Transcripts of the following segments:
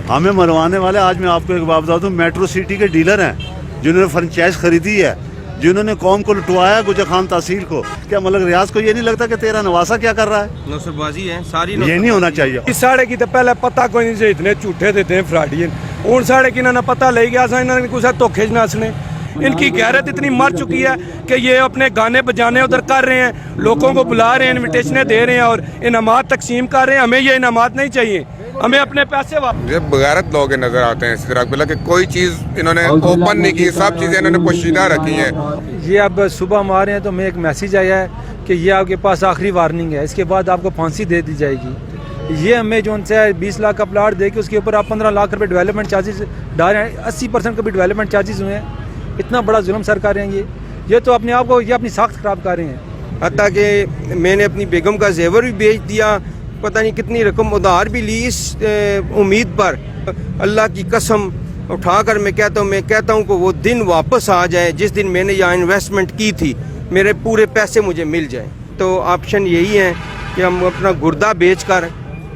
ہمیں مروانے والے. آج میں آپ کو ایک بات بتا دوں, میٹرو سٹی کے ڈیلر ہیں جنہوں نے فرنچائز خریدی ہے, جنہوں نے قوم کو لٹوایا گجر خان تحصیل کو. کیا ملک ریاض کو یہ نہیں لگتا کہ تیرا نواسا کیا کر رہا ہے؟ نوسر بازی ہے ساری. یہ نہیں ہونا چاہیے. اس ساڑے کی تو پہلے پتہ کوئی نہیں سے اتنے جھوٹے دیتے ہیں فراڈی. ہوں ساڑے کی انہوں نے پتہ لے گیا انہوں نے کچھ دھوکھے نسنے. ان کی غیرت اتنی مر چکی ہے کہ یہ اپنے گانے بجانے ادھر کر رہے ہیں, لوگوں کو بلا رہے ہیں, انویٹیشنیں دے رہے ہیں اور انعامات تقسیم کر رہے ہیں. ہمیں یہ انعامات نہیں چاہیے, ہمیں اپنے پیسے واپس. یہ بغیرت لوگ نظر آتے ہیں اس طرح, بلا کہ کوئی چیز انہوں نے اوپن نہیں کی, سب چیزیں انہوں نے پوشیدہ رکھی ہیں. یہ اب صبح ہم آ رہے ہیں تو ہمیں ایک میسیج آیا ہے کہ یہ آپ کے پاس آخری وارننگ ہے, اس کے بعد آپ کو پھانسی دے دی جائے گی. یہ ہمیں جو ان سے 20 لاکھ کا پلاٹ دے کے اس کے اوپر آپ 15 لاکھ روپے ڈیولپمنٹ چارجز ڈال رہے ہیں. 80% کا بھی ڈیولپمنٹ چارجز ہوئے ہیں. اتنا بڑا ظلم سر کر رہے ہیں. یہ تو اپنے آپ کو یہ اپنی ساخت خراب کر رہے ہیں. حتیٰ کہ میں نے اپنی بیگم کا زیور بھی بیچ دیا, پتہ نہیں کتنی رقم ادھار بھی لی اس امید پر. اللہ کی قسم اٹھا کر میں کہتا ہوں کہ وہ دن واپس آ جائے جس دن میں نے یہاں انویسٹمنٹ کی تھی, میرے پورے پیسے مجھے مل جائیں. تو آپشن یہی ہے کہ ہم اپنا گردہ بیچ کر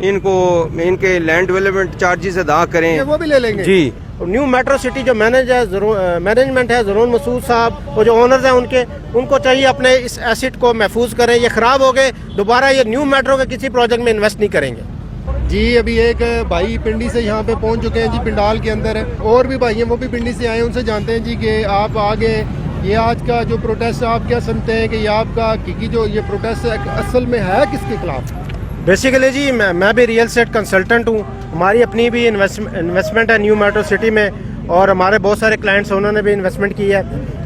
ان کے لینڈ ڈیولپمنٹ چارجز ادا کریں, وہ بھی لے لیں گے. جی. نیو میٹرو سٹی جو مینجمنٹ ہے ضرور مسعود صاحب اور جو اونرز ہیں ان کو چاہیے اپنے اس ایسٹ کو محفوظ کریں. یہ خراب ہو گئے, دوبارہ یہ نیو میٹرو کے کسی پروجیکٹ میں انویسٹ نہیں کریں گے. جی ابھی ایک بھائی پنڈی سے یہاں پہ پہنچ چکے ہیں جی, پنڈال کے اندر ہے. اور بھی بھائی ہیں وہ بھی پنڈی سے آئے ہیں, ان سے جانتے ہیں جی کہ آپ آگے یہ آج کا جو پروٹیسٹ آپ کیا سمجھتے ہیں کہ یہ آپ کا کی جو یہ پروٹیسٹ اصل میں ہے کس کے خلاف؟ بیسیکلی جی میں بھی ریئل اسٹیٹ کنسلٹنٹ ہوں. ہماری اپنی بھی انویسٹمنٹ ہے نیو میٹرو سٹی میں, اور ہمارے بہت سارے کلائنٹس ہیں انہوں نے بھی انویسٹمنٹ کی ہے.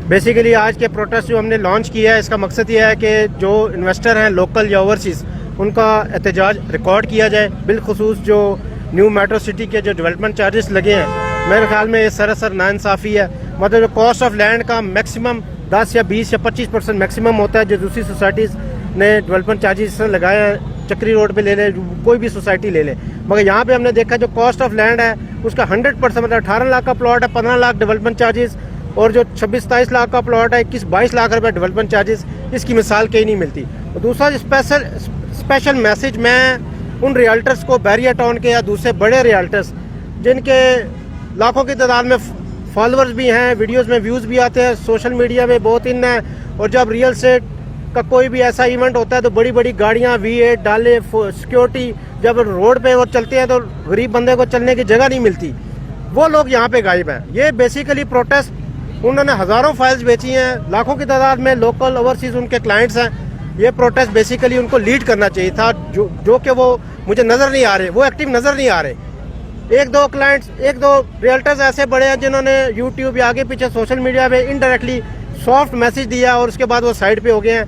بیسیکلی آج کے پروٹیسٹ جو ہم نے لانچ کیا ہے اس کا مقصد یہ ہے کہ جو انویسٹر ہیں لوکل یا اوورسیز ان کا احتجاج ریکارڈ کیا جائے. بالخصوص جو نیو میٹرو سٹی کے جو ڈیولپمنٹ چارجز لگے ہیں, میرے خیال میں یہ سراسر ناانصافی ہے. مطلب جو کاسٹ آف لینڈ کا میکسیمم 10 یا 20 یا 25% میکسیمم ہوتا ہے جو دوسری سوسائٹیز نے ڈیولپمنٹ چارجز لگایا ہے. چکری روڈ پہ لے لیں, کوئی بھی سوسائٹی لے لیں, مگر یہاں پہ ہم نے دیکھا جو کاسٹ آف لینڈ ہے اس کا 100% مطلب 18 لاکھ کا پلاٹ ہے 15 لاکھ ڈیولپمنٹ چارجز, اور جو 26-27 لاکھ کا پلاٹ ہے 21-22 لاکھ روپے ڈیولپمنٹ چارجز. اس کی مثال کہیں نہیں ملتی. اور دوسرا اسپیشل میسج میں ان ریالٹرز کو بیریا ٹاؤن کے یا دوسرے بڑے ریالٹرز جن کے لاکھوں کی تعداد میں فالورز بھی ہیں, ویڈیوز میں ویوز بھی آتے ہیں, سوشل میڈیا میں بہت ان ہے, اور جب ریئل اسٹیٹ کا کوئی بھی ایسا ایونٹ ہوتا ہے تو بڑی بڑی گاڑیاں V8 ڈالے, سیکیورٹی, جب روڈ پہ وہ چلتے ہیں تو غریب بندے کو چلنے کی جگہ نہیں ملتی. وہ لوگ یہاں پہ غائب ہیں. یہ بیسیکلی پروٹیسٹ انہوں نے ہزاروں فائلز بیچی ہیں, لاکھوں کی تعداد میں لوکل اوورسیز ان کے کلائنٹس ہیں. یہ پروٹیسٹ بیسیکلی ان کو لیڈ کرنا چاہیے تھا, جو کہ وہ مجھے نظر نہیں آ رہے, وہ ایکٹیو نظر نہیں آ رہے. ایک دو ریئلٹرز ایسے بڑے ہیں جنہوں نے یوٹیوب یا آگے پیچھے سوشل میڈیا پہ انڈائریکٹلی سافٹ میسج دیا اور اس کے بعد وہ سائڈ پہ ہو گئے ہیں.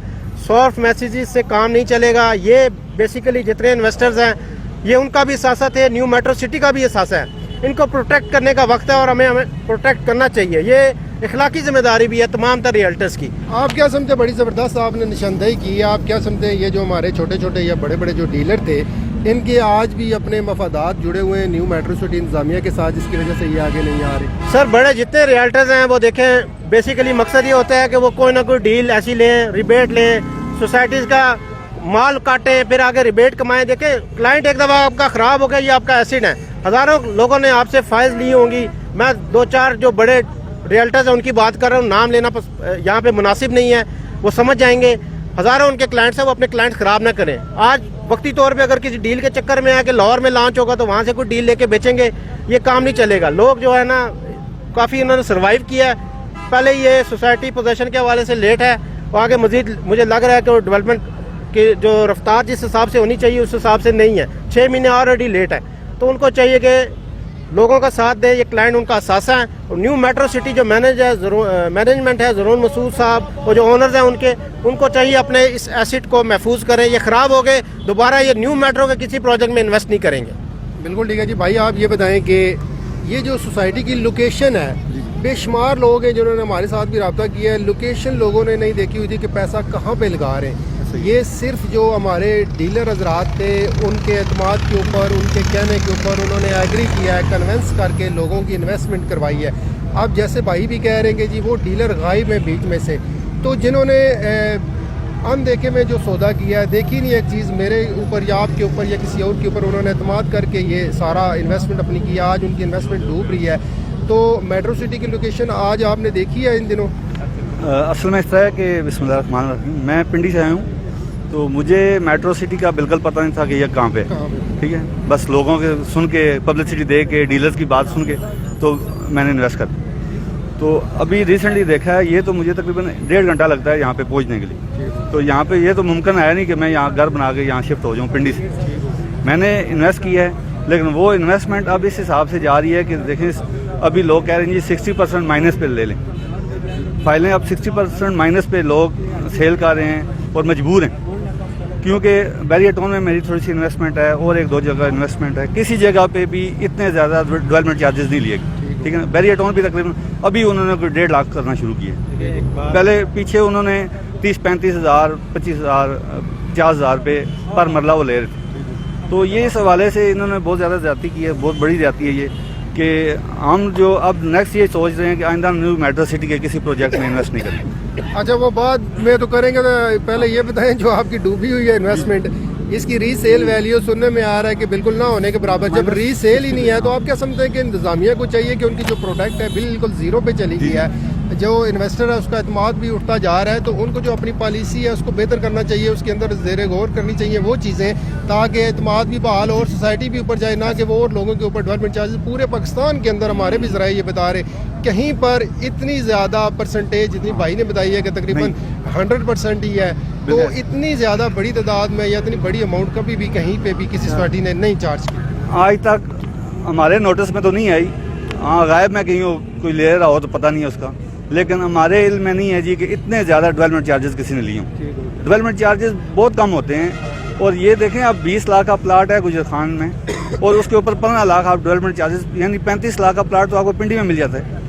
سافٹ میسیجز سے کام نہیں چلے گا. یہ بیسیکلی جتنے انویسٹرز ہیں یہ ان کا بھی سیاست ہے, نیو میٹرو سٹی کا بھی احساس ہے. ان کو پروٹیکٹ کرنے کا وقت ہے اور ہمیں پروٹیکٹ کرنا چاہیے. یہ اخلاقی ذمہ داری بھی ہے تمام تر ریئلٹرز کی. آپ کیا سمجھتے ہیں؟ بڑی زبردست آپ نے نشاندہی کی. آپ کیا سمجھتے ہیں یہ جو ہمارے چھوٹے چھوٹے یا بڑے بڑے جو ڈیلر تھے ان کے آج بھی اپنے مفادات جڑے ہوئے ہیں نیو میٹرو سٹی انتظامیہ کے ساتھ, جس کی وجہ سے یہ آگے نہیں آ رہی؟ سر بڑے جتنے ریئلٹرز ہیں وہ دیکھیں بیسیکلی مقصد یہ ہوتا ہے کہ وہ کوئی نہ کوئی ڈیل ایسی لیں, ریبیٹ لیں, سوسائٹیز کا مال کاٹیں, پھر آگے ریبیٹ کمائیں. دیکھیں کلائنٹ ایک دفعہ آپ کا خراب ہو گیا, یہ آپ کا ایسڈ ہے. ہزاروں لوگوں نے آپ سے فائلز لی ہوں گی. میں 2-4 جو بڑے ریئلٹرز ہیں ان کی بات کر رہا ہوں, نام لینا یہاں پہ مناسب نہیں ہے, وہ سمجھ جائیں گے. ہزاروں ان کے کلائنٹس ہیں, وہ اپنے کلائنٹ خراب نہ کریں. آج وقتی طور پہ اگر کسی ڈیل کے چکر میں ہے کہ لاہور میں لانچ ہوگا تو وہاں سے کوئی ڈیل لے کے بیچیں گے, یہ کام نہیں چلے گا. لوگ جو ہے نا کافی انہوں نے سروائیو کیا ہے. پہلے یہ سوسائٹی پوزیشن کے حوالے سے لیٹ ہے, اور آگے مزید مجھے لگ رہا ہے کہ ڈیولپمنٹ کی جو رفتار جس حساب سے ہونی چاہیے اس حساب سے نہیں ہے. 6 مہینے آلریڈی لیٹ ہے. تو ان کو چاہیے کہ لوگوں کا ساتھ دیں. یہ کلائنٹ ان کا اثاثہ ہے. اور نیو میٹرو سٹی جو مینجمنٹ ہے ضرور مسعود صاحب اور جو اونرز ہیں ان کو چاہیے اپنے اس ایسٹ کو محفوظ کریں. یہ خراب ہو گئے, دوبارہ یہ نیو میٹرو کے کسی پروجیکٹ میں انویسٹ نہیں کریں گے. بالکل ٹھیک ہے جی. بھائی آپ یہ بتائیں کہ یہ جو سوسائٹی کی لوکیشن ہے, بے شمار لوگ ہیں جنہوں نے ہمارے ساتھ بھی رابطہ کیا ہے, لوکیشن لوگوں نے نہیں دیکھی ہوئی تھی کہ پیسہ کہاں پہ لگا رہے ہیں. یہ صرف جو ہمارے ڈیلر حضرات تھے ان کے اعتماد کے اوپر, ان کے کہنے کے اوپر انہوں نے ایگری کیا ہے, کنونس کر کے لوگوں کی انویسٹمنٹ کروائی ہے. اب جیسے بھائی بھی کہہ رہے ہیں کہ جی وہ ڈیلر غائب ہیں بیچ میں سے, تو جنہوں نے अनदेखे में जो सौदा किया है, देखी नहीं एक चीज़ मेरे ऊपर या आपके ऊपर या किसी और के ऊपर उन्होंने एतमाद करके ये सारा इन्वेस्टमेंट अपनी किया, आज उनकी इन्वेस्टमेंट डूब रही है। तो मेट्रो सिटी की लोकेशन आज आपने देखी है इन दिनों? असल में इस तरह है कि बिस्मिल्लाहिर्रहमानिर्रहीम, मैं पिंडी से आया हूँ, तो मुझे मेट्रो सिटी का बिल्कुल पता नहीं था कि यह कहाँ पे है, ठीक है। बस लोगों के सुन के, पब्लिसिटी दे के, डीलर्स की बात सुन के तो मैंने इन्वेस्ट कर दिया। तो अभी रिसेंटली देखा है, ये तो मुझे तकरीबन 1.5 घंटा लगता है यहाँ पे पहुँचने के लिए। तो यहाँ पे ये तो मुमकिन है नहीं कि मैं यहाँ घर बना के यहाँ शिफ्ट हो जाऊँ पिंडी से। मैंने इन्वेस्ट किया है, लेकिन वो इन्वेस्टमेंट अब इस हिसाब से जा रही है कि देखें, अभी लोग कह रहे हैं जी 60% माइनस पे ले लें फाइलें। अब 60% माइनस पे लोग सेल कर रहे हैं और मजबूर हैं, क्योंकि बैरियर टाउन में मेरी थोड़ी सी इन्वेस्टमेंट है और 1-2 जगह इन्वेस्टमेंट है। किसी जगह पे भी इतने ज़्यादा डेवलपमेंट चार्जेस नहीं लिए, ठीक है ना। बैरियर टाउन भी तकरीबन अभी उन्होंने कोई 1.5 लाख करना शुरू किया। पहले पीछे उन्होंने 30-35 हज़ार, 25 हज़ार, 50 हज़ार पे पर मरला वो ले रहे थे। तो ये इस हवाले से इन्होंने बहुत ज़्यादा ज़्यादती की है, बहुत बड़ी ज़्यादती है ये, कि हम जो अब नेक्स्ट ये सोच रहे हैं कि आइंदा न्यू मेट्रो सिटी के किसी प्रोजेक्ट में इन्वेस्ट नहीं करेंगे। अच्छा, वो बाद में तो करेंगे, तो पहले ये बताएं जो आपकी डूबी हुई है इन्वेस्टमेंट, इसकी रीसेल वैल्यू सुनने में आ रहा है कि बिल्कुल ना होने के बराबर। जब रीसेल ही नहीं है तो आप क्या समझते हैं कि इंतजामिया को चाहिए कि उनकी जो प्रोडक्ट है बिल्कुल ज़ीरो पे चली गई है, जो इन्वेस्टर है उसका एतमाद भी उठता जा रहा है, तो उनको जो अपनी पॉलिसी है उसको बेहतर करना चाहिए, उसके अंदर ज़ेर गौर करनी चाहिए वो चीज़ें, ताकि एतमाद भी बहाल और सोसाइटी भी ऊपर जाए, ना कि वो और लोगों के ऊपर डेवलपमेंट चार्जेस। पूरे पाकिस्तान के अंदर हमारे भी ज़राए ये बता रहे कहीं पर इतनी ज़्यादा परसेंटेज, जितनी भाई ने बताई है कि तकरीबन 100% ही है, तो इतनी ज़्यादा बड़ी तादाद में या इतनी बड़ी अमाउंट कभी भी कहीं पे भी किसी सोसाइटी ने नहीं चार्ज की आज तक हमारे नोटिस में तो नहीं आई। हाँ, गायब में कहीं कोई ले रहा हो तो पता नहीं है उसका, लेकिन हमारे इल्म में नहीं है जी कि इतने ज़्यादा डेवलपमेंट चार्जेस किसी ने लिए हों। डेवलपमेंट चार्जेस बहुत कम होते हैं, और ये देखें आप 20 लाख का प्लाट है गुजर खान में, और उसके ऊपर 15 लाख आप डेवलपमेंट चार्जेस, यानी 35 लाख का प्लाट तो आपको पिंडी में मिल जाता है।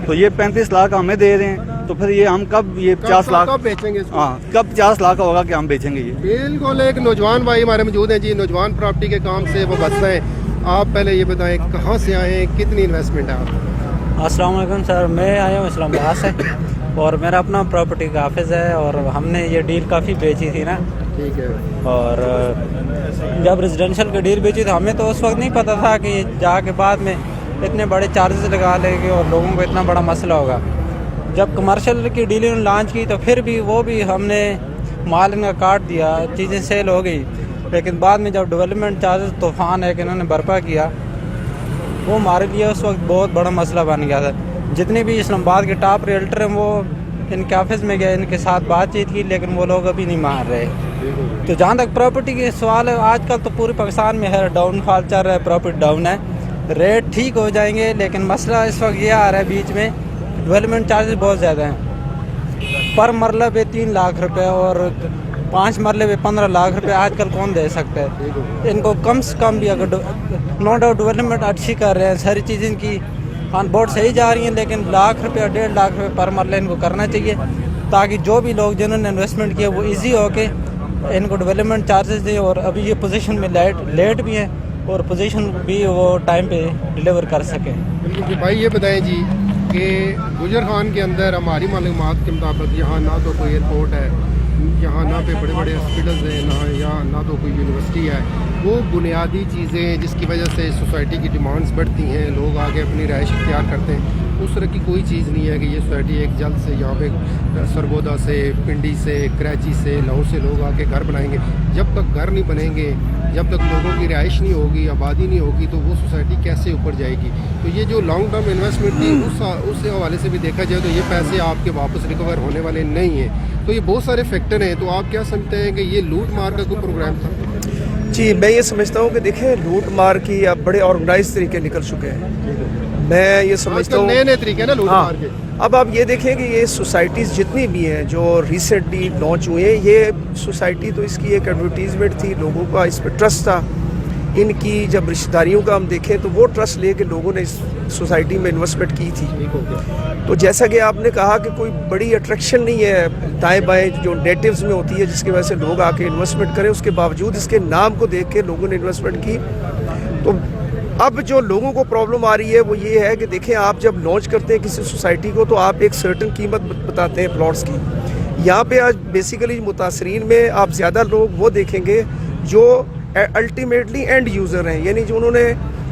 तो ये 35 लाख हमें दे रहे हैं, तो फिर ये हम कब ये 50 लाख कब बेचेंगे? हाँ, कब 50 लाख का होगा कि हम बेचेंगे ये? बिल्कुल। एक नौजवान भाई हमारे मौजूद हैं जी, नौजवान प्रॉपर्टी के काम से वो बचते हैं। आप पहले ये बताएं कहाँ से आए हैं, कितनी इन्वेस्टमेंट है आप? अस्सलाम वालेकुम सर, मैं आया हूँ इस्लामाबाद से, और मेरा अपना प्रॉपर्टी का ऑफिस है, और हमने ये डील काफ़ी बेची थी ना, ठीक है। और जब रेजिडेंशियल की डील बेची तो हमें तो उस वक्त नहीं पता था कि जाके बाद में इतने बड़े चार्जेस लगा लेंगे और लोगों को इतना बड़ा मसला होगा। जब कमर्शियल की डील लॉन्च की तो फिर भी वो भी हमने माल इनका काट दिया, चीज़ें सेल हो गई, लेकिन बाद में जब डेवलपमेंट चार्जेस तूफ़ान है कि इन्होंने बर्पा किया, वो हमारे लिए उस वक्त बहुत बड़ा मसला बन गया था। जितने भी इस्लामाबाद के टॉप रियल्टर हैं वो इनके ऑफिस में गए, इनके साथ बातचीत की, लेकिन वो लोग अभी नहीं मान रहे। तो जहाँ तक प्रॉपर्टी के सवाल है, आजकल तो पूरे पाकिस्तान में है डाउनफॉल चल रहा है, प्रॉपर्टी डाउन है, रेट ठीक हो जाएंगे, लेकिन मसला इस वक्त ये आ रहा है बीच में, डेवलपमेंट चार्जेस बहुत ज़्यादा हैं। पर मरला पे 3 लाख रुपए और 5 मरले पे 15 लाख रुपए आजकल कौन दे सकता है? इनको कम से कम भी, अगर नो डाउट डेवलपमेंट अच्छी कर रहे हैं, सारी चीज़ें की ऑन बोर्ड सही जा रही हैं, लेकिन लाख रुपये 1.5 लाख रुपये पर मरले इनको करना चाहिए, ताकि जो भी लोग जिन्होंने इन्वेस्टमेंट किया वो ईजी हो के इनको डेवलपमेंट चार्जेस दें, और अभी ये पोजीशन में लेट भी हैं और पोजीशन भी वो टाइम पे डिलीवर कर सकें। बिल्कुल जी। भाई ये बताएं जी कि गुजर खान के अंदर हमारी मालूमात के मुताबिक यहाँ ना तो कोई एयरपोर्ट है, यहाँ ना पे बड़े बड़े हॉस्पिटल्स हैं, ना तो कोई यूनिवर्सिटी है। वो बुनियादी चीज़ें जिसकी वजह से सोसाइटी की डिमांड्स बढ़ती हैं, लोग आगे अपनी रहाइश इख्तियार करते हैं, उस तरह की कोई चीज़ नहीं है कि ये सोसाइटी एक जल्द से यहाँ पे सरगोदा से, पिंडी से, कराची से, लाहौर से लोग आके घर बनाएंगे। जब तक घर नहीं बनेंगे, जब तक लोगों की रिहाइश नहीं होगी, आबादी नहीं होगी, तो वो सोसाइटी कैसे ऊपर जाएगी? तो ये जो लॉन्ग टर्म इन्वेस्टमेंट थी उस हवाले से भी देखा जाए तो ये पैसे आपके वापस रिकवर होने वाले नहीं हैं। तो ये बहुत सारे फैक्टर हैं। तो आप क्या समझते हैं कि ये लूट मार का कोई प्रोग्राम था? जी, मैं ये समझता हूँ कि देखें, लूट मार की अब बड़े ऑर्गेनाइज तरीके निकल चुके हैं। मैं ये समझता हूँ नए तरीके ना लूट मार के। अब आप ये देखें कि ये सोसाइटीज़ जितनी भी हैं जो रिसेंटली लॉन्च हुए हैं, ये सोसाइटी तो इसकी एक एडवर्टीजमेंट थी, लोगों का इस पर ट्रस्ट था। इनकी जब रिश्तेदारियों का हम देखें तो वो ट्रस्ट लेके लोगों ने इस सोसाइटी में इन्वेस्टमेंट की थी। तो जैसा कि आपने कहा कि कोई बड़ी अट्रैक्शन नहीं है दाएँ बाएँ जो नेटिव्स में होती है, जिसकी वजह से लोग आके इन्वेस्टमेंट करें, उसके बावजूद इसके नाम को देख के लोगों ने इन्वेस्टमेंट की। तो अब जो लोगों को प्रॉब्लम आ रही है वो ये है कि देखें, आप जब लॉन्च करते हैं किसी सोसाइटी को तो आप एक सर्टेन कीमत बताते हैं प्लॉट्स की, यहाँ पे आज बेसिकली मुतासरीन में आप ज़्यादा लोग वो देखेंगे जो अल्टीमेटली एंड यूज़र हैं, यानी जो उन्होंने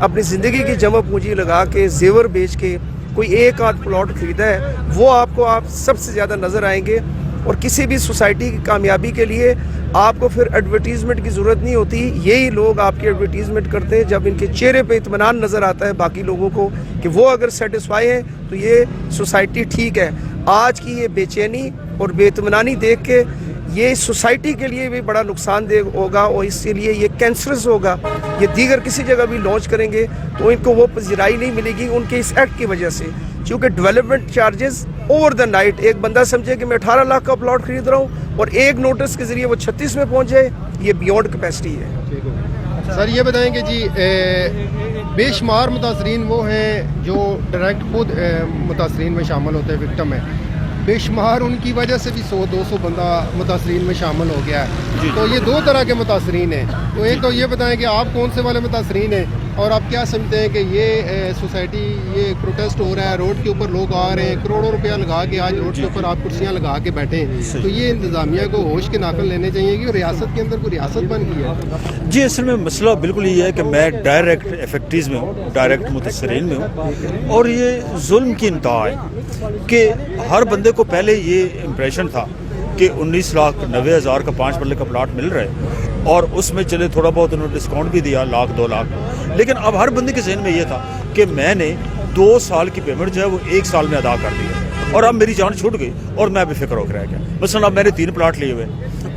अपनी ज़िंदगी की जमा पूंजी लगा के जेवर बेच के कोई एक आध प्लॉट ख़रीदा है, वो आपको आप सबसे ज़्यादा नज़र आएंगे। और किसी भी सोसाइटी की कामयाबी के लिए आपको फिर एडवर्टीज़मेंट की ज़रूरत नहीं होती, यही लोग आपकी एडवर्टीज़मेंट करते हैं जब इनके चेहरे पे इत्मीनान नज़र आता है बाकी लोगों को कि वो अगर सेटिस्फाई हैं तो ये सोसाइटी ठीक है। आज की ये बेचैनी और बेइत्मीनानी देख के ये सोसाइटी के लिए भी बड़ा नुकसानदेह होगा और इसके लिए ये कैंसरस होगा। ये दीगर किसी जगह भी लॉन्च करेंगे तो इनको वो पजीराई नहीं मिलेगी उनके इस एक्ट की वजह से, क्योंकि development charges over the night, एक बंदा समझे कि मैं 18 लाख का प्लॉट खरीद रहा हूँ और एक नोटिस के ज़रिए वो 36 में पहुँच जाए, ये बियॉन्ड कैपेसिटी है। सर ये बताएंगे जी, बेशुमार मुतासरीन वो हैं जो डायरेक्ट खुद मुतासरीन में शामिल होते हैं, विक्टिम है, बेशुमार उनकी वजह से भी 100-200 बंदा मुतासरीन में शामिल हो गया है। तो ये दो तरह के मुतासरीन हैं, तो एक तो ये बताएं कि आप कौन से वाले मुतासरीन हैं और आप क्या समझते हैं कि ये सोसाइटी, ये प्रोटेस्ट हो रहा है, रोड के ऊपर लोग आ रहे हैं, करोड़ों रुपया लगा के आज रोड के ऊपर आप कुर्सियां लगा के बैठे हैं, तो ये इंतज़ामिया को होश के नाखुन लेने चाहिए कि रियासत के अंदर कोई रियासत बन गई है। जी असल में मसला बिल्कुल ये है कि मैं डायरेक्ट इफेक्टीज़ में हूँ, डायरेक्ट मुतासरीन में हूँ, और ये जुल्म की इंतहा है कि हर बंदे को पहले ये इम्प्रेशन था कि 19,90,000 का 5 मरले का प्लाट मिल रहा है और उसमें चले थोड़ा बहुत उन्होंने डिस्काउंट भी दिया, 1,00,000-2 लाख, लेकिन अब हर बंदे के जहन में ये था कि मैंने 2 साल की पेमेंट जो है वो 1 साल में अदा कर दी और अब मेरी जान छूट गई और मैं बेफिक्र होकर रह गया। मसलन अब मैंने 3 प्लाट लिए हुए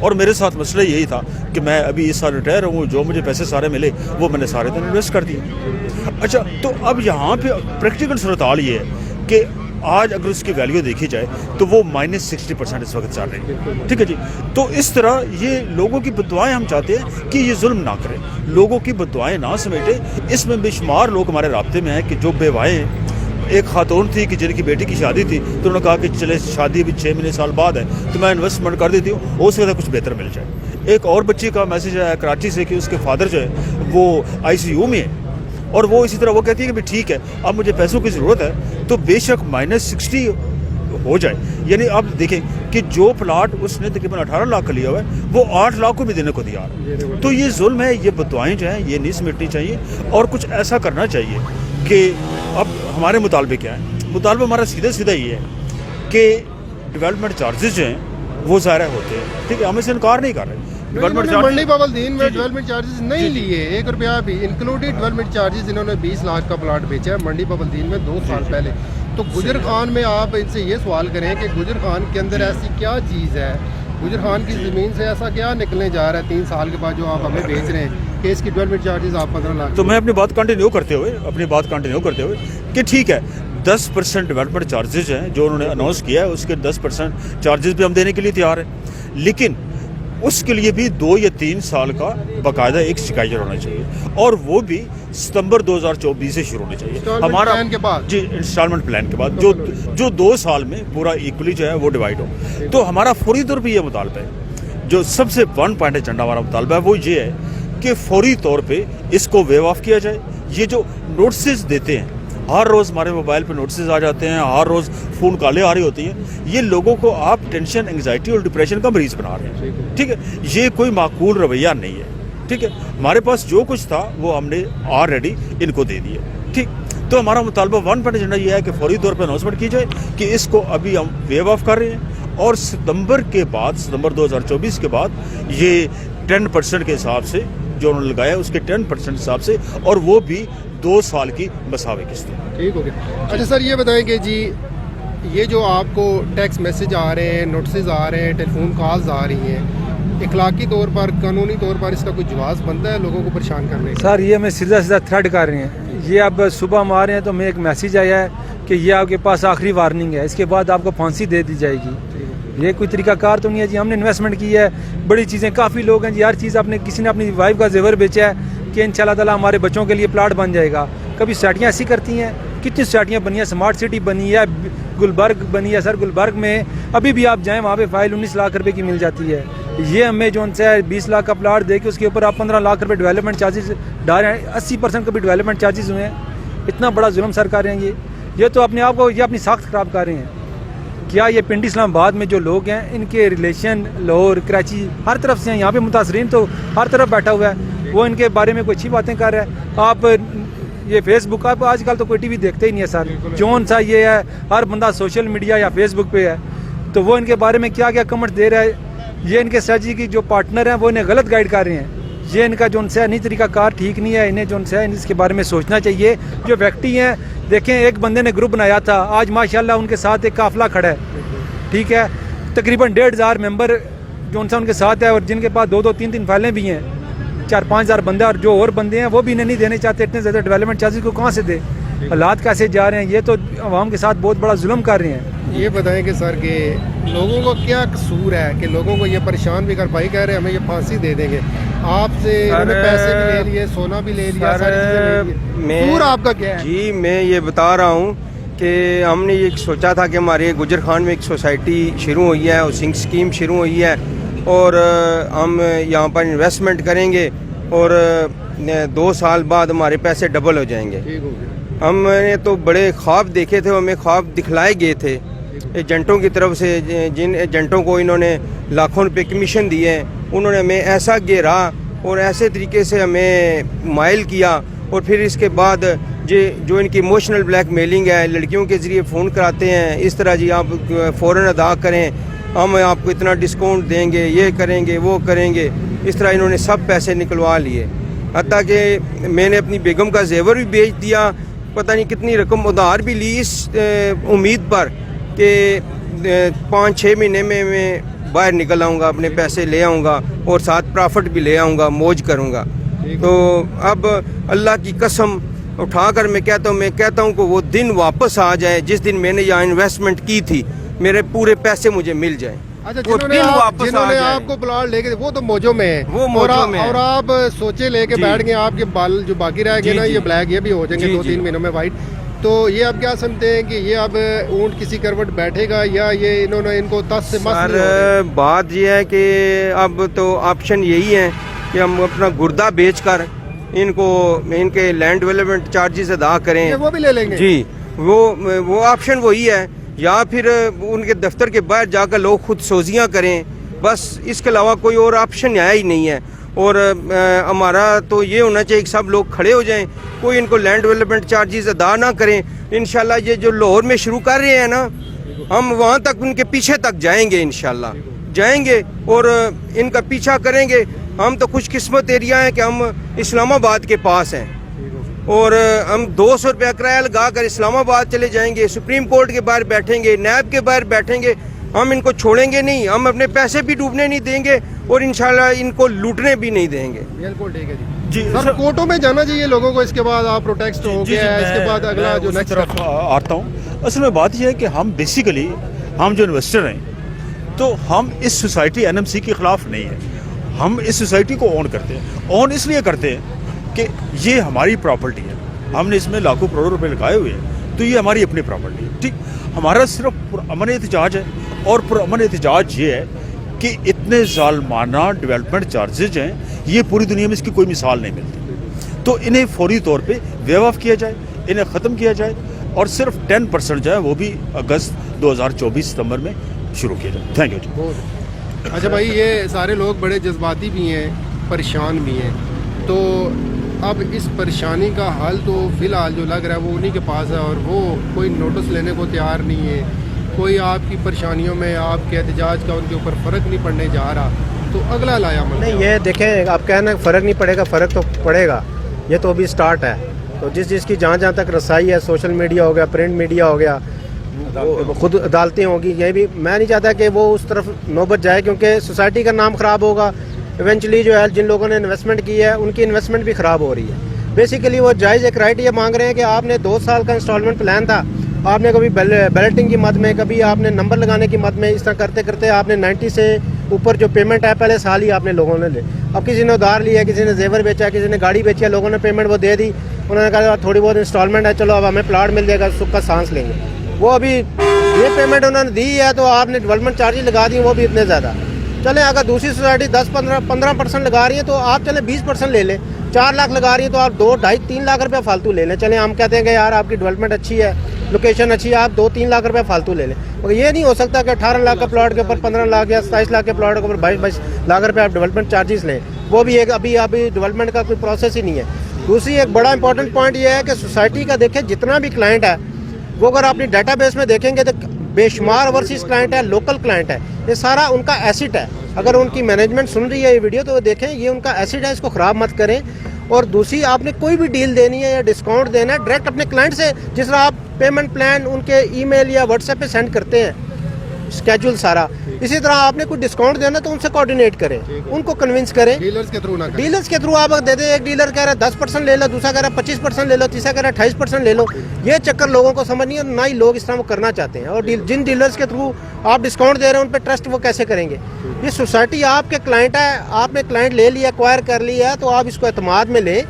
और मेरे साथ मसला यही था कि मैं अभी इस साल रिटायर हूँ, जो मुझे पैसे सारे मिले वो मैंने सारे दिन इन्वेस्ट कर दिए। अच्छा, तो अब यहाँ पे प्रैक्टिकल सूरत हाल ये है कि आज अगर उसकी वैल्यू देखी जाए तो वो -60% इस वक्त चल रही है। ठीक है जी, तो इस तरह ये लोगों की बददुआएं हम चाहते हैं कि ये जुल्म ना करें, लोगों की बददुआएं ना समेटे। इसमें बेशुमार लोग हमारे राब्ते में हैं कि जो बेवाएँ हैं, एक खातून थी कि जिनकी बेटी की शादी थी तो उन्होंने कहा कि चले शादी अभी 6 महीने साल बाद है तो मैं इन्वेस्टमेंट कर देती हूँ, हो सकता है कुछ बेहतर मिल जाए। एक और बच्ची का मैसेज आया कराची से कि उसके फादर जो है वो ICU में है और वो इसी तरह वो कहती है कि भाई ठीक है अब मुझे पैसों की ज़रूरत है तो बेशक -60 हो जाए। यानी अब देखें कि जो प्लाट उसने तकरीबन 18 लाख का लिया हुआ है वो 8 लाख को भी देने को तैयार है। तो ये जुल्म है, ये बददुआएं जो हैं ये नहीं समेटनी चाहिए और कुछ ऐसा करना चाहिए कि अब हमारे मुतालबे क्या है। मुतालबा हमारा सीधा ये है कि डेवलपमेंट चार्जेस जो हैं वो ज़ाहिर होते हैं, ठीक है, हम इसे इनकार नहीं कर रहे। मंडी बाबलदीन में डेवलपमेंट चार्जेस नहीं लिए, 1 रुपया भी इंक्लूडेड डेवलपमेंट चार्जेस इन्होंने 20 लाख का प्लाट बेचा है मंडी बाबलदीन में 2 साल पहले। तो गुजर खान में आप इनसे ये सवाल करें कि गुजर खान के अंदर ऐसी क्या चीज़ है, गुजर खान की ज़मीन से ऐसा क्या निकलने जा रहा है 3 साल के बाद जो आप हमें बेच रहे हैं कि इसकी डेवलपमेंट चार्जेस आप 15 लाख। तो मैं अपनी बात कंटिन्यू करते हुए कि ठीक है 10% डेवलपमेंट चार्जेस हैं जो उन्होंने अनाउंस किया है, उसके 10% चार्जेस भी हम देने के लिए तैयार हैं, लेकिन उसके लिए भी 2 या 3 साल का बाकायदा एक शिकायत होना चाहिए और वो भी सितंबर 2024 से शुरू होना चाहिए हमारा प्लान के बाद। जी, इंस्टॉलमेंट प्लान के बाद जो 2 साल में पूरा इक्वली जो है वो डिवाइड हो। तो हमारा फौरी तौर पे ये मुतालबा है, जो सबसे 1 पॉइंट एजेंडा हमारा मुतालबा है वो ये है कि फौरी तौर पे इसको वेव ऑफ किया जाए। ये जो नोटिस देते हैं, हर रोज़ हमारे मोबाइल पे नोटिस आ जाते हैं, हर रोज़ फ़ोन कॉलें आ रही होती हैं, ये लोगों को आप टेंशन, एंग्जाइटी और डिप्रेशन का मरीज़ बना रहे हैं। ठीक है, ये कोई माकूल रवैया नहीं है। ठीक है, हमारे पास जो कुछ था वो हमने ऑलरेडी इनको दे दिया। ठीक, तो हमारा मुतालबा 1 पॉइंट एजेंडा ये है कि फौरी तौर पर अनाउंसमेंट की जाए कि इसको अभी हम वेव ऑफ कर रहे हैं और सितंबर 2024 के बाद ये 10% के हिसाब से जो उन्होंने लगाया उसके 10% हिसाब से, और वो भी 2 साल की मसावे किस्त। ठीक हो गया। अच्छा सर ये बताएं कि जी ये जो आपको टैक्स मैसेज आ रहे हैं, नोटिस आ रहे हैं, टेलीफोन कॉल्स आ रही हैं, इखलाकी तौर पर, कानूनी तौर पर इसका कोई जवाब बनता है लोगों को परेशान करने का? सर ये मैं सीधा थ्रेड कर रहे हैं, ये अब सुबह हम आ रहे हैं तो मैं एक मैसेज आया है कि ये आपके पास आखिरी वार्निंग है, इसके बाद आपको फांसी दे दी जाएगी। ये कोई तरीकाकार तो नहीं है जी, हमने इन्वेस्टमेंट की है, बड़ी चीज़ें, काफ़ी लोग हैं जी, हर चीज़ आपने, किसी ने अपनी वाइफ का जेवर बेचा है कि इंशाल्लाह ताला हमारे बच्चों के लिए प्लाट बन जाएगा। कभी सोसाइटियाँ ऐसी करती हैं, कितनी सोसाइटियाँ बनी है, स्मार्ट सिटी बनी है, गुलबर्ग बनी है। सर गुलबर्ग में अभी भी आप जाएँ वहाँ पे फाइल 19 लाख रुपए की मिल जाती है। ये हमें जो उनसे 20 लाख का प्लाट दे के उसके ऊपर आप 15 लाख रुपए डेवलपमेंट चार्जेस डाल रहे हैं, 80% का भी डेवलपमेंट चार्जेस हुए हैं। इतना बड़ा जुल्म सर कर रहे हैं ये तो अपने आप को, ये अपनी साख्त खराब कर रहे हैं। کیا یہ پنڈی اسلام آباد میں جو لوگ ہیں ان کے ریلیشن لاہور کراچی ہر طرف سے ہیں, یہاں پہ متاثرین تو ہر طرف بیٹھا ہوا ہے, وہ ان کے بارے میں کوئی اچھی باتیں کر رہا ہے. آپ یہ فیس بک, آپ آج کل تو کوئی ٹی وی دیکھتے ہی نہیں ہے سر, جون سا یہ ہے ہر بندہ سوشل میڈیا یا فیس بک پہ ہے, تو وہ ان کے بارے میں کیا کیا کمنٹ دے رہا ہے. یہ ان کے اسٹریٹجی کی جو پارٹنر ہیں وہ انہیں غلط گائیڈ کر رہے ہیں. یہ ان کا جو ان سے نہیں طریقہ کار ٹھیک نہیں ہے, انہیں جو ان سے اس کے بارے میں سوچنا چاہیے. جو ویکٹی ہیں دیکھیں, ایک بندے نے گروپ بنایا تھا, آج ماشاءاللہ ان کے ساتھ ایک قافلہ کھڑا ہے, ٹھیک ہے, تقریباً 1,500 ممبر جو ان سے ان کے ساتھ ہے, اور جن کے پاس 2-3 فائلیں بھی ہیں, 4-5 ہزار بندے, اور جو اور بندے ہیں وہ بھی انہیں نہیں دینے چاہتے. اتنے زیادہ ڈیولپمنٹ چارجز کو کہاں سے دے, حالات کیسے جا رہے ہیں, یہ تو عوام کے ساتھ بہت بڑا ظلم کر رہے ہیں. یہ بتائیں کہ سر کہ لوگوں کو کیا قصور ہے کہ لوگوں کو یہ پریشان بھی کر پائی, کہہ رہے ہیں ہمیں یہ پھانسی دے دیں گے, آپ سے انہوں نے پیسے بھی لے لیے, سونا بھی لے لیا, ساری چیزیں لے لی. قصور آپ کا کیا ہے؟ جی میں یہ بتا رہا ہوں کہ ہم نے یہ سوچا تھا کہ ہمارے گجر خان میں ایک سوسائٹی شروع ہوئی ہے, ہاؤسنگ اسکیم شروع ہوئی ہے, اور ہم یہاں پر انویسٹمنٹ کریں گے اور 2 سال بعد ہمارے پیسے ڈبل ہو جائیں گے. ہم نے تو بڑے خواب دیکھے تھے, ہمیں خواب دکھلائے گئے تھے ایجنٹوں کی طرف سے, جن ایجنٹوں کو انہوں نے لاکھوں روپے کمیشن دیے ہیں, انہوں نے ہمیں ایسا گھیرا اور ایسے طریقے سے ہمیں مائل کیا, اور پھر اس کے بعد جو ان کی ایموشنل بلیک میلنگ ہے, لڑکیوں کے ذریعے فون کراتے ہیں, اس طرح جی آپ فوراً ادا کریں, ہم آپ کو اتنا ڈسکاؤنٹ دیں گے, یہ کریں گے, وہ کریں گے, اس طرح انہوں نے سب پیسے نکلوا لیے. حتیٰ کہ میں نے اپنی بیگم کا زیور بھی بیچ دیا, پتہ نہیں کتنی رقم ادھار بھی لی اس امید پر کہ 5-6 مہینے میں باہر نکل آؤں گا, اپنے پیسے لے آؤں گا اور ساتھ پرافٹ بھی لے آؤں گا, موج کروں گا. تو اب اللہ کی قسم اٹھا کر میں کہتا ہوں کہ وہ دن واپس آ جائے جس دن میں نے یہاں انویسٹمنٹ کی تھی, میرے پورے پیسے مجھے مل جائیں. اچھا, جنہوں نے آپ کو پلاٹ لے کے وہ تو موجوں میں ہیں, وہ موجوں میں ہیں, اور آپ سوچے لے کے بیٹھ گئے, آپ کے بال جو باقی رہ گئے نا یہ بلیک یہ بھی ہو جائیں گے 2-3 مہینوں میں وائٹ. تو یہ آپ کیا سمجھتے ہیں کہ یہ اب اونٹ کسی کروٹ بیٹھے گا, یا یہ انہوں نے ان کو تس سے مس نہیں ہو گئے؟ بات یہ ہے کہ اب تو آپشن یہی ہے کہ ہم اپنا گردہ بیچ کر ان کے لینڈ ڈیولپمنٹ چارجز ادا کریں, وہ بھی لے لیں گے. جی وہ آپشن وہی ہے, یا پھر ان کے دفتر کے باہر جا کر لوگ خود سوزیاں کریں, بس اس کے علاوہ کوئی اور آپشن آیا ہی نہیں ہے. اور ہمارا تو یہ ہونا چاہیے کہ سب لوگ کھڑے ہو جائیں, کوئی ان کو لینڈ ڈیولپمنٹ چارجز ادا نہ کریں. انشاءاللہ یہ جو لاہور میں شروع کر رہے ہیں نا, ہم وہاں تک ان کے پیچھے تک جائیں گے, انشاءاللہ جائیں گے اور ان کا پیچھا کریں گے. ہم تو خوش قسمت ایریا ہیں کہ ہم اسلام آباد کے پاس ہیں, اور ہم 200 روپیہ کرایہ لگا کر اسلام آباد چلے جائیں گے, سپریم کورٹ کے باہر بیٹھیں گے, نیب کے باہر بیٹھیں گے. ہم ان کو چھوڑیں گے نہیں, ہم اپنے پیسے بھی ڈوبنے نہیں دیں گے, اور انشاءاللہ ان کو لوٹنے بھی نہیں دیں گے. بالکل ٹھیک ہے جی. سر کورٹوں میں جانا چاہیے لوگوں کو, اس کے بعد آپ پروٹیکسٹ ہو گیا ہے, اس کے بعد اگلا جو نیکسٹ طرف آتا ہوں. اصل میں بات یہ ہے کہ ہم بیسیکلی ہم جو انویسٹر ہیں تو ہم اس سوسائٹی NMC کے خلاف نہیں ہیں, ہم اس سوسائٹی کو اون کرتے ہیں. اون اس لیے کرتے ہیں کہ یہ ہماری پراپرٹی ہے, ہم نے اس میں لاکھوں کروڑوں روپے لگائے ہوئے ہیں, تو یہ ہماری اپنی پراپرٹی ہے. ٹھیک, ہمارا صرف پرامن احتجاج ہے, اور پرامن احتجاج یہ ہے کہ اتنے ظالمانہ ڈیولپمنٹ چارجز ہیں, یہ پوری دنیا میں اس کی کوئی مثال نہیں ملتی. تو انہیں فوری طور پہ ویو آف کیا جائے, انہیں ختم کیا جائے, اور صرف 10% جو ہے وہ بھی اگست 2024 ستمبر میں شروع کیا جائے. تھینک یو جی. اچھا بھائی, یہ سارے لوگ بڑے جذباتی بھی ہیں, پریشان بھی ہیں, تو اب اس پریشانی کا حل تو فی الحال جو لگ رہا ہے وہ انہی کے پاس ہے, اور وہ کوئی نوٹس لینے کو تیار نہیں ہے, کوئی آپ کی پریشانیوں میں آپ کے احتجاج کا ان کے اوپر فرق نہیں پڑنے جا رہا. تو اگلا لایا نہیں, یہ دیکھیں آپ کہنا فرق نہیں پڑے گا, فرق تو پڑے گا, یہ تو ابھی سٹارٹ ہے. تو جس کی جہاں تک رسائی ہے, سوشل میڈیا ہو گیا, پرنٹ میڈیا ہو گیا, خود عدالتیں ہوں گی, یہ بھی میں نہیں چاہتا کہ وہ اس طرف نوبت جائے, کیونکہ سوسائٹی کا نام خراب ہوگا. ایونچولی جو ہے جن لوگوں نے انویسٹمنٹ کی ہے ان کی انویسٹمنٹ بھی خراب ہو رہی ہے. بیسیکلی وہ جائز ایک رائٹ یہ مانگ رہے ہیں کہ آپ نے 2 سال کا انسٹالمنٹ پلان تھا, آپ نے کبھی بیلٹنگ کی مد میں, کبھی آپ نے نمبر لگانے کی مد میں, اس طرح کرتے کرتے آپ نے 90 سے اوپر جو پیمنٹ ہے پہلے سال ہی آپ نے لوگوں نے لے. اب کسی نے ادھار لیا, کسی نے زیور بیچا, کسی نے گاڑی بیچی, لوگوں نے پیمنٹ وہ دے دی, انہوں نے کہا تھوڑی بہت انسٹالمنٹ ہے, چلو اب ہمیں پلاٹ مل جائے گا, سکھ کا سانس لیں گے. وہ ابھی یہ پیمنٹ انہوں نے دی ہے, تو آپ نے ڈیولپمنٹ چارجز لگا دی, وہ بھی اتنے زیادہ. چلیں اگر دوسری سوسائٹی 10-15% لگا رہی ہے تو آپ چلیں 20% لے لیں, 4 लाख लगा रही है तो आप 2, 2.5, 3 लाख रुपये फालतू ले लें। चलें हम कहते हैं कि यार आपकी डेवलपमेंट अच्छी है, लोकेशन अच्छी है, आप 2-3 लाख रुपये फालतू ले लें। मगर ये नहीं हो सकता कि 18 लाख का प्लॉट के ऊपर 15 लाख या 27 लाख के प्लॉट के ऊपर 22 लाख रुपये आप डेवलपमेंट चार्जेस लें। वो भी एक अभी डेवलपमेंट का कोई प्रोसेस ही नहीं है। दूसरी एक बड़ा इंपॉर्टेंट पॉइंट ये है कि सोसाइटी का देखें जितना भी क्लाइंट है वो अगर अपनी डाटाबेस में देखेंगे तो बेशुमार ओवरसीज क्लाइंट है, लोकल क्लाइंट है, ये सारा उनका एसिड है। अगर उनकी मैनेजमेंट सुन रही है ये वीडियो तो वो देखें ये उनका एसिड है, इसको ख़राब मत करें। और दूसरी आपने कोई भी डील देनी है या डिस्काउंट देना है डायरेक्ट अपने क्लाइंट से, जिस तरह आप पेमेंट प्लान उनके ईमेल या व्हाट्सएप पे सेंड करते हैं स्केड्यूल सारा, इसी तरह आपने कोई डिस्काउंट देना तो उनसे कोऑर्डिनेट करें, उनको कन्विंस करें। डीलर्स के थ्रू ना करें। डीलर्स के थ्रू आप दे दें, एक डीलर कह रहा है 10% ले लो, दूसरा कह रहा है 25% ले लो, तीसरा कह रहा है 28% ले लो। ये चक्कर लोगों को समझ नहीं है, ना ही लोग इस तरह वो करना चाहते हैं। और जिन डीलर्स के थ्रू आप डिस्काउंट दे रहे हैं उन पर ट्रस्ट वो कैसे करेंगे? ये सोसाइटी आपके क्लाइंट है, आपने क्लाइंट ले लिया, एक्वायर कर लिया, तो आप इसको एतमाद में लें,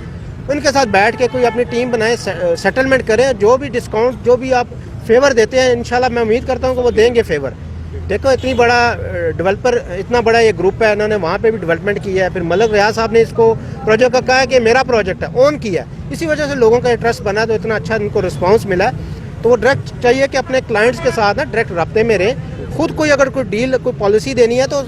उनके साथ बैठ के कोई अपनी टीम बनाए, सेटलमेंट करें। जो भी डिस्काउंट जो भी आप फेवर देते हैं इंशाल्लाह मैं उम्मीद करता हूँ कि वो देंगे फेवर। देखो इतनी बड़ा डेवलपर, इतना बड़ा ये ग्रुप है, इन्होंने वहाँ पे भी डेवलपमेंट किया है। फिर मलक रियाज साहब ने इसको प्रोजेक्ट का कहा है कि मेरा प्रोजेक्ट है, ऑन किया है, इसी वजह से लोगों का इंटरेस्ट बना, तो इतना अच्छा इनको रिस्पांस मिला। तो वो डायरेक्ट चाहिए कि अपने क्लाइंट्स के साथ ना डायरेक्ट रब्ते में रहें। खुद कोई अगर कोई डील कोई पॉलिसी देनी है तो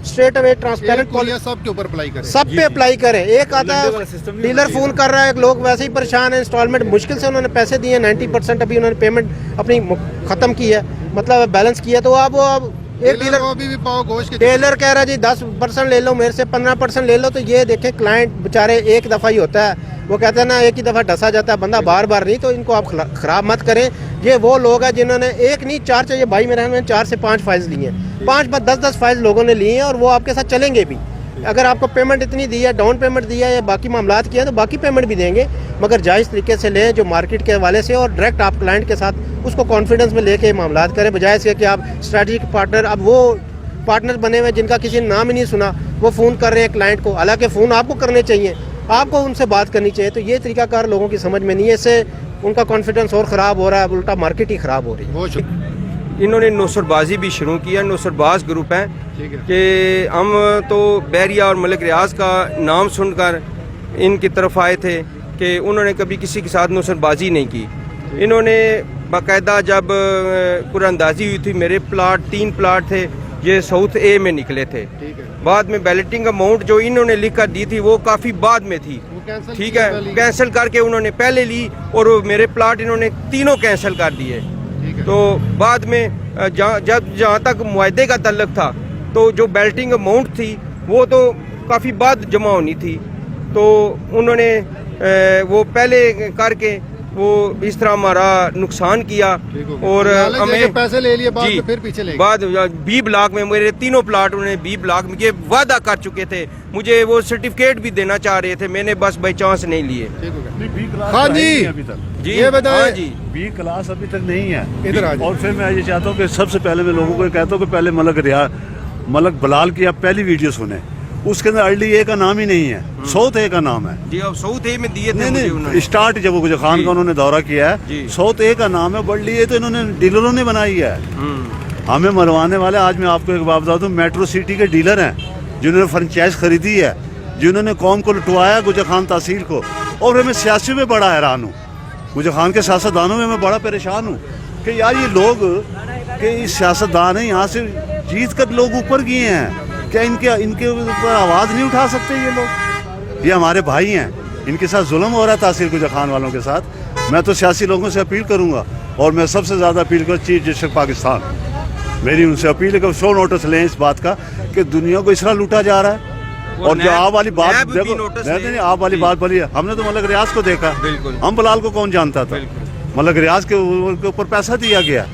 स्ट्रेट अवे ट्रांसपेरेंट सब के ऊपर अप्लाई करें, सब पे अप्लाई करें। एक आता है डीलर फोन कर रहा है, लोग वैसे ही परेशान है, इंस्टॉलमेंट मुश्किल से उन्होंने पैसे दिए, 90% अभी उन्होंने पेमेंट अपनी खत्म की है, मतलब बैलेंस किया। तो अब एक डीलर अभी भी पाव गोश्त के टेलर कह रहा है जी 10% ले लो, मेरे से 15% ले लो। तो ये देखें क्लाइंट बेचारे एक दफ़ा ही होता है, वो कहते हैं ना एक ही दफ़ा डसा जाता है बंदा, बार बार नहीं। तो इनको आप ख़राब मत करें। ये वो लोग हैं जिन्होंने एक नहीं 4 चाहिए, भाई मेरे ने 4 से 5 फाइल्स लिए हैं, 5-10 फाइल्स लोगों ने लिए हैं और वो आपके साथ चलेंगे भी। अगर आपको पेमेंट इतनी दी है, डाउन पेमेंट दिया है या बाकी मामलात किया है तो बाकी पेमेंट भी देंगे, मगर जायज़ तरीके से लें, जो मार्केट के हवाले से, और डायरेक्ट आप क्लाइंट के साथ उसको कॉन्फिडेंस में लेके मामलात करें, बजाय इसके कि आप स्ट्रेटजिक पार्टनर, अब वो पार्टनर बने हुए जिनका किसी ने नाम ही नहीं सुना, वो फ़ोन कर रहे हैं क्लाइंट को, हालांकि फ़ोन आपको करने चाहिए, आपको उनसे बात करनी चाहिए। तो ये तरीकाकार लोगों की समझ में नहीं है, इससे उनका कॉन्फिडेंस और ख़राब हो रहा है, उल्टा मार्केट ही ख़राब हो रही है। इन्होंने नौसरबाजी भी शुरू किया, नौसरबाज ग्रुप है कि हम तो बैरिया और मलिक रियाज का नाम सुनकर इनकी तरफ आए थे कि उन्होंने कभी किसी के साथ नौसरबाजी नहीं की। इन्होंने बाकायदा जब कुरानंदाजी हुई थी, मेरे प्लाट 3 प्लाट थे, ये साउथ ए में निकले थे। बाद में बैलेटिंग अमाउंट जो इन्होंने लिख कर दी थी वो काफ़ी बाद में थी, ठीक है, कैंसिल करके उन्होंने पहले ली और मेरे प्लाट इन्होंने तीनों कैंसिल कर दिए। तो बाद में जहाँ तक मुआहदे का तल्लक था तो जो बैलेटिंग अमाउंट थी वो तो काफ़ी बाद जमा होनी थी, तो उन्होंने वो पहले करके वो इस तरह हमारा नुकसान किया और हमें पैसे ले लिए, बाद में फिर पीछे ले गए। बाद 20 ब्लॉक में मेरे तीनों प्लाट उन्होंने 20 ब्लॉक में ये वादा कर चुके थे, मुझे वो सर्टिफिकेट भी देना चाह रहे थे, मैंने बस बाई चांस नहीं लिए। हाँ जी, अभी तक जी ये बताएं। हाँ जी, बी क्लास अभी तक नहीं है इधर आ जाओ। और फिर मैं ये चाहता हूँ कि सबसे पहले मैं लोगों को कहता हूँ कि पहले मलक बलाल की आप पहली वीडियो सुने, उसके अंदर अर्ली ए का नाम ही नहीं है, साउथ ए का नाम है। जी अब साउथ ए में दिए थे मुझे नहीं उन्होंने। स्टार्ट जब गुजर खान का उन्होंने दौरा किया है, जी। साउथ ए का नाम है, बर्ली ए तो इन्होंने डीलरों ने बनाई है, हमें मरवाने वाले। आज मैं आपको एक बात बता दूं, मेट्रो सिटी के डीलर हैं जिन्होंने फ्रेंचाइज खरीदी है, जिन्होंने कौम को लुटवाया, गुजर खान तहसील को। और मैं सियासी में बड़ा हैरान हूँ, गुजर खान के सियासतदानों में मैं बड़ा परेशान हूँ कि यार ये लोग के सियासतदान हैं, यहाँ से जीत कर लोग ऊपर गए हैं, क्या इनके ऊपर आवाज़ नहीं उठा सकते ये लोग? ये हमारे भाई हैं, इनके साथ जुल्म हो रहा है तहसील गुजर खान वालों के साथ। मैं तो सियासी लोगों से अपील करूंगा, और मैं सबसे ज़्यादा अपील करूँ चीफ जस्टिस पाकिस्तान, मेरी उनसे अपील है कि शो नोटिस लें इस बात का कि दुनिया को इस तरह लूटा जा रहा है। और जो आप वाली बात देखो, नहीं आप वाली बात बोली, हमने तो मलक रियाज को देखा, हम बलाल को कौन जानता था? मलक रियाज के ऊपर पैसा दिया गया,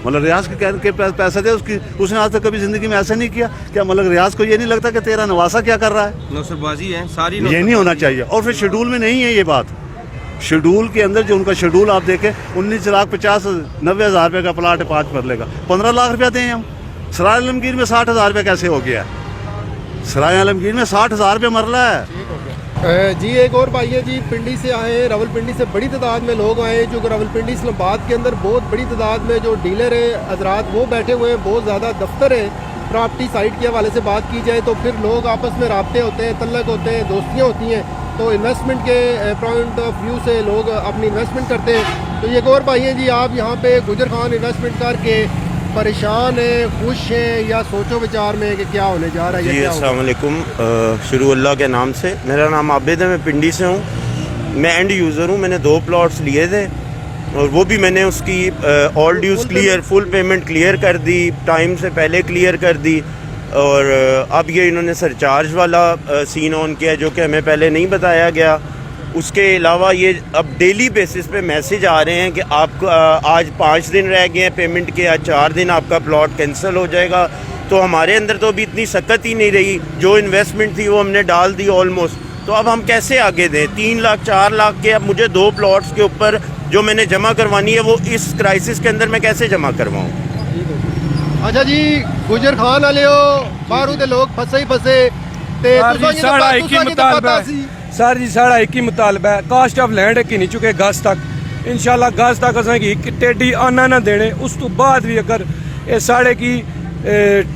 मलक रियाज के पैसा दे, उसने आज तक कभी जिंदगी में ऐसा नहीं किया। क्या मलक रियाज को ये नहीं लगता कि तेरा नवासा क्या कर रहा है? नौसरबाजी है सारी, ये नहीं होना चाहिए। और फिर शेड्यूल में नहीं है ये बात, शेड्यूल के अंदर जो उनका शेड्यूल आप देखें, 19,50,90,000 रुपये का प्लाट है 5 मरले का, 15 लाख रुपया दें हम। सराय आलमगीर में 60,000 रुपये कैसे हो गया? सराय आलमगीर में 60,000 रुपये मरला है। जी एक और भाई है जी, पिंडी से आए हैं, रावलपिंडी से बड़ी तादाद में लोग आए हैं, जो रावलपिंडी इस्लामाबाद के अंदर बहुत बड़ी तादाद में जो डीलर है हजरात वो बैठे हुए हैं, बहुत ज़्यादा दफ्तर है। प्रॉपर्टी साइट के हवाले से बात की जाए तो फिर लोग आपस में राब्ते होते हैं, तल्लक होते हैं, दोस्तियाँ होती हैं। تو انویسٹمنٹ کے پوائنٹ آف ویو سے لوگ اپنی انویسٹمنٹ کرتے ہیں. تو یہ ایک اور بھائی ہیں جی, آپ یہاں پہ گجر خان انویسٹمنٹ کر کے پریشان ہیں, خوش ہیں, یا سوچو بچار میں کہ کیا ہونے جا رہا ہے؟ جی السلام علیکم. شروع اللہ کے نام سے. میرا نام عابد ہے, میں پنڈی سے ہوں. میں اینڈ یوزر ہوں. میں نے 2 پلاٹس لیے تھے اور وہ بھی میں نے اس کی all dues clear, full payment clear کر دی, ٹائم سے پہلے کلیئر کر دی. اور اب یہ انہوں نے سرچارج والا سین آن کیا جو کہ ہمیں پہلے نہیں بتایا گیا. اس کے علاوہ یہ اب ڈیلی بیسس پہ میسج آ رہے ہیں کہ آپ کو آج 5 دن رہ گئے ہیں پیمنٹ کے, آج 4 دن آپ کا پلاٹ کینسل ہو جائے گا. تو ہمارے اندر تو ابھی اتنی سکت ہی نہیں رہی. جو انویسٹمنٹ تھی وہ ہم نے ڈال دی آلموسٹ. تو اب ہم کیسے آگے دیں؟ 3 لاکھ 4 لاکھ کے اب مجھے 2 پلاٹس کے اوپر جو میں نے جمع کروانی ہے وہ اس کرائسس کے اندر میں کیسے جمع کرواؤں؟ اچھا جی, گجر خان والے ہو, باہروں دے لوگ پھسے ہی پھسے. سر جی ساڑا ایک ہی مطالبہ ہے, کاسٹ آف لینڈ کی نہیں چکے گز تک. انشاءاللہ گز تک اساں کی ٹیڈی آنا نہ دینے. اس تو بعد بھی اگر یہ ساڑے کی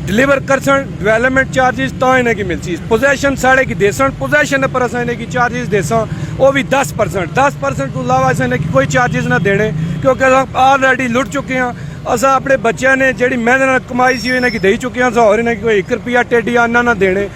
ڈلیور کرسن ڈیولپمنٹ چارجز تا انہیں کی ملسی. پوزیشن ساڑے کی دیسن, پوزیشن پر اساں انہیں کی چارجز دیساں وہ بھی 10% تو علاوہ اساں انہیں کی کوئی چارجز نہ دینے, کیونکہ اساں آلریڈی لٹ چکے ہیں. اساں اپنے بچیاں نے جیڑی محنت کمائی سی انہیں کی دے چکے ہیں, اور انہیں کی کوئی 1 روپیہ ٹیڈی آنا نہ دینے.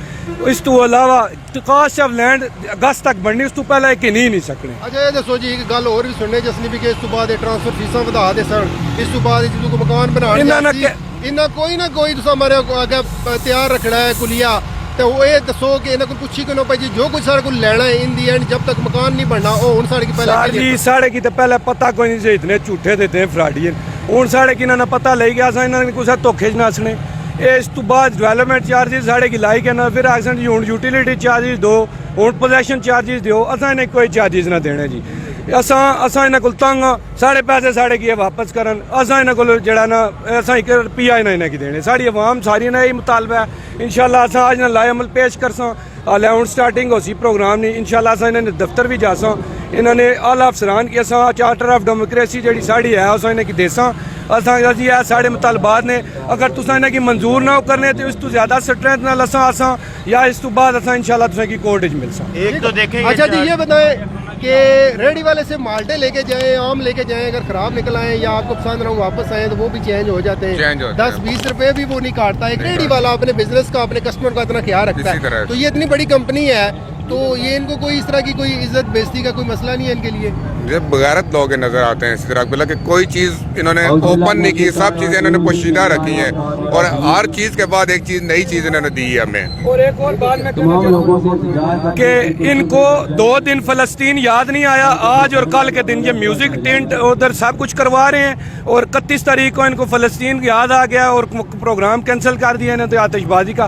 اس تو علاوہ کاسٹ آف لینڈ اگست تک بڑھنی, اس تو پہلے ایک نہیں سکنے. اچھا یہ دسو جی, ایک گل اور بھی سننے جسنی بھی کہ اس تو بعد ٹرانسفر فیساں ودا دے سن, اس تو بعد جدوں کو مکان بنانے انہاں کوئی نہ کوئی تساں ہمارے آگے تیار رکھنا ہے کلیا. تو وہ یہ دسو کہ انہاں کو پوچھی کہ نو پائی جی جو کچھ سارے کو لینا ہے ان دی اینڈ جب تک مکان نہیں بننا وہ ہن ساڑے کی پہلے جی ساڑے کی تو پہلے پتہ کوئی نہیں سے اتنے جھوٹے دیتے ہیں فراڈی. ہن ساڑے کی انہاں نے پتہ لئی گیا اساں انہاں نے کچھ دھوکے چ نسنے. اس تو بعد ڈیولپمنٹ چارجز ساڑے کی لائی کے نہ پھر ایکسن جی ہوں یوٹیلیٹی چارجز دو, ہوں پوزیشن چارجز دیو. اساں انہیں کوئی چارجز نہ دینے جی. اساں انہیں کول تنگ ہاں, ساڑے پیسے ساڑے کی واپس کرن. اساں انہیں کول جڑا نا اساں 1 روپیہ انہیں کی دینے. ساڑی عوام ساری نے یہی مطالبہ ہے. انشاءاللہ اساں آج نہ لائے عمل پیش کرساں. حالے ہوں سٹارٹنگ ہو سی پروگرام نہیں. انشاءاللہ اساں انہیں دفتر بھی جاساں. انہوں نے اعلیٰ افسران کی اساں چارٹر آف ڈیموکریسی جڑی ساڑی ہے اساں انہیں کی دیساں. اساں جی ہے ساڑے مطالبات نے, اگر تساں انہیں کی منظور نہ کرنے تو اس تو زیادہ سٹرینتھ نہ لساں اساں, یا اس تو بعد اساں انشاءاللہ تساں کی کورٹ وچ ملساں. ایک تو دیکھیں. اچھا جی یہ بتائیں کہ ریڈی والے سے مالٹے لے کے جائیں, آم لے کے جائیں, اگر خراب نکل آئیں یا آپ کو پسند نہ ہو واپس آئیں تو وہ بھی چینج ہو جاتے ہیں. 10-20 روپے بھی وہ نہیں کاٹتا. ایک ریڈی والا اپنے بزنس کا, اپنے کسٹمر کا اتنا خیال رکھتا ہے. تو یہ اتنی بڑی کمپنی ہے تو یہ ان کو کوئی اس طرح کی کوئی عزت بیزتی کا کوئی مسئلہ نہیں ہے ان کے لیے. جب بغیرت لوگ نظر آتے ہیں سدراک بلا کہ کوئی چیز انہوں نے اوپن نہیں کی, سب چیزیں انہوں نے پوشیدہ رکھی ہیں اور ہر چیز کے بعد ایک چیز نئی چیز انہوں نے دی ہے ہمیں. اور ایک اور بات میں کہنا چاہتا ہوں کہ ان کو 2 دن فلسطین یاد نہیں آیا. آج اور کل کے دن یہ میوزک ٹینٹ ادھر سب کچھ کروا رہے ہیں, اور 31 تاریخ کو ان کو فلسطین یاد آ گیا اور پروگرام کینسل کر دیا انہوں نے آتش بازی کا.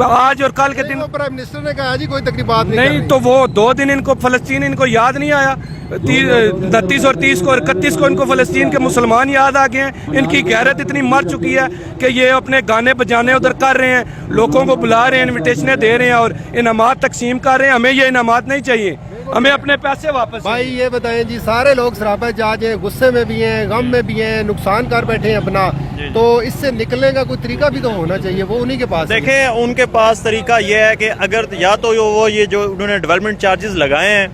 آج اور کل کے دن پرائم منسٹر نے کہا جی کوئی تقریبات نہیں, تو وہ 2 دن ان کو فلسطین ان کو یاد نہیں آیا. 29 اور 30 کو اور 31 کو ان کو فلسطین کے مسلمان یاد آ گئے ہیں. ان کی غیرت اتنی مر چکی ہے کہ یہ اپنے گانے بجانے ادھر کر رہے ہیں, لوگوں کو بلا رہے ہیں, انویٹیشنیں دے رہے ہیں اور انعامات تقسیم کر رہے ہیں. ہمیں یہ انعامات نہیں چاہیے, ہمیں اپنے پیسے واپس. بھائی یہ بتائیں جی, سارے لوگ سراپا جاج ہیں, غصے میں بھی ہیں, غم میں بھی ہیں, نقصان کر بیٹھے ہیں اپنا. تو اس سے نکلنے کا کوئی طریقہ بھی تو ہونا چاہیے, وہ انہی کے پاس. دیکھیں ان کے پاس طریقہ یہ ہے کہ اگر یا تو وہ یہ جو انہوں نے ڈیولپمنٹ چارجز لگائے ہیں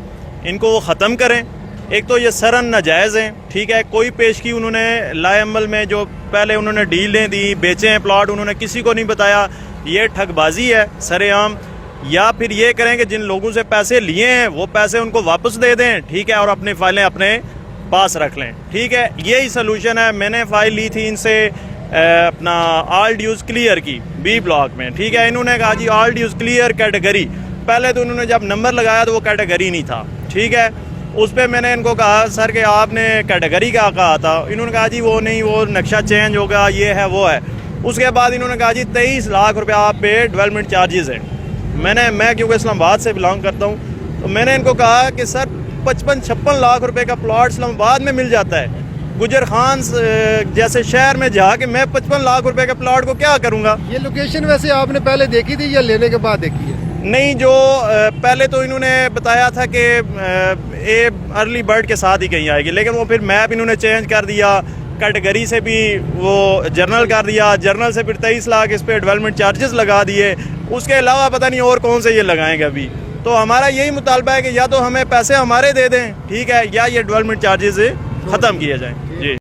ان کو وہ ختم کریں. ایک تو یہ سرن ناجائز ہیں, ٹھیک ہے, کوئی پیشگی انہوں نے لائے عمل میں جو پہلے انہوں نے ڈیلیں دی, بیچے ہیں پلاٹ, انہوں نے کسی کو نہیں بتایا, یہ ٹھگ بازی ہے سر عام. یا پھر یہ کریں کہ جن لوگوں سے پیسے لیے ہیں وہ پیسے ان کو واپس دے دیں, ٹھیک ہے, اور اپنی فائلیں اپنے پاس رکھ لیں, ٹھیک ہے. یہی سلوشن ہے. میں نے فائل لی تھی ان سے اپنا آل ڈیوز کلیئر کی B بلاک میں, ٹھیک ہے. انہوں نے کہا جی آل ڈیوز کلیئر کیٹیگری. پہلے تو انہوں نے جب نمبر لگایا تو وہ کیٹیگری نہیں تھا, ٹھیک ہے. اس پہ میں نے ان کو کہا سر کہ آپ نے کیٹیگری کا کہا تھا. انہوں نے کہا جی وہ نہیں, وہ نقشہ چینج ہوگا, یہ ہے وہ ہے. اس کے بعد انہوں نے کہا جی 23 لاکھ روپے آپ پہ ڈیولپمنٹ چارجز ہیں. میں کیونکہ اسلام آباد سے بلانگ کرتا ہوں تو میں نے ان کو کہا کہ سر 55-56 لاکھ روپے کا پلاٹ اسلام آباد میں مل جاتا ہے, گجر خان جیسے شہر میں جا کے میں 55 لاکھ روپے کے پلاٹ کو کیا کروں گا. یہ لوکیشن ویسے آپ نے پہلے دیکھی تھی یا لینے کے بعد دیکھی ہے؟ نہیں, جو پہلے تو انہوں نے بتایا تھا کہ اے ارلی برڈ کے ساتھ ہی کہیں آئے گی, لیکن وہ پھر میپ انہوں نے چینج کر دیا, کیٹیگری سے بھی وہ جرنل کر دیا, جرنل سے پھر 23 لاکھ اس پہ ڈیولپمنٹ چارجز لگا دیے. اس کے علاوہ پتہ نہیں اور کون سے یہ لگائیں گے ابھی. تو ہمارا یہی مطالبہ ہے کہ یا تو ہمیں پیسے ہمارے دے دیں ٹھیک ہے، یا یہ ڈیولپمنٹ چارجز ختم کیے جائیں. جی